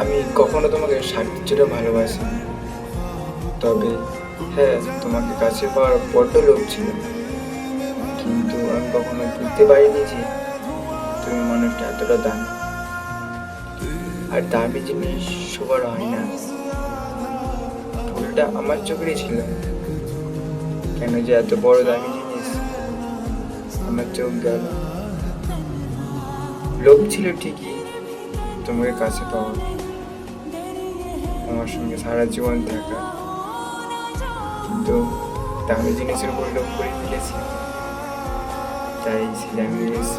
আমি কখনো তোমাকে স্বার্থের জন্য ভালোবাসি, তবে হ্যাঁ, তোমাকে কাছে পাওয়ার বড্ড লোভ ছিল। কিন্তু আমি কখনো বুঝতে পারিনি যে তুমি মানুষটা এতটা দামি। আর দামি জিনিস সবার হয় না। ভুলটা আমার চোখেরই ছিল। কেন যে এত বড় দামি জিনিস আমার চোখ গেল। লোভ ছিল ঠিকই তোমাকে কাছে পাওয়া, আমার সঙ্গে সারা জীবন থাকা, কিন্তু দামি জিনিসের উপর লোভ করে ফেলেছি। তাই সেই দামি জিনিস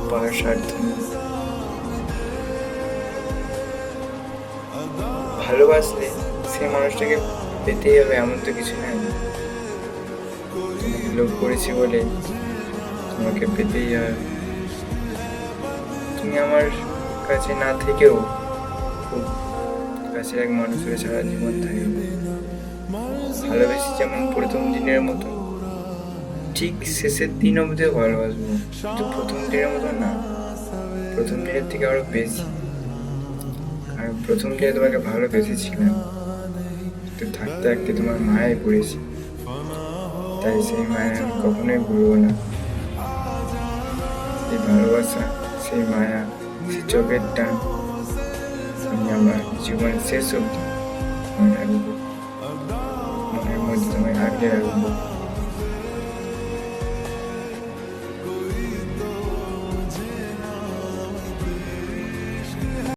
পাওয়ার স্বার্থ নেই। ভালোবাসলে সেই মানুষটাকে পেতেই হবে এমন তো কিছু নাই। তোমাকে লোভ করেছি বলে তোমাকে পেতেই হবে। তুমি আমার কাছে না থেকেও খুব কাছের এক মানুষের সারা জীবন থাকবে। ভালোবেসে যেমন প্রথম দিনের মতো, ঠিক শেষের দিন অবধিও ভালোবাসবো, কিন্তু প্রথম দিনের মতো না, প্রথম দিনের থেকে আরো বেশি। কারণ প্রথম দিনে তোমাকে ভালোবেসেছিলাম, তো থাকতে থাকতে তোমার মায়ায় পড়েছি। তাই সেই মায়া আমি কখনোই ভুলবো না। সেই ভালোবাসা, সেই মায়া, সেই চোখের টান আমি আমার জীবনের শেষ অবধি মনে রাখবো, মনের মধ্যে তোমায় আগলে রাখবো।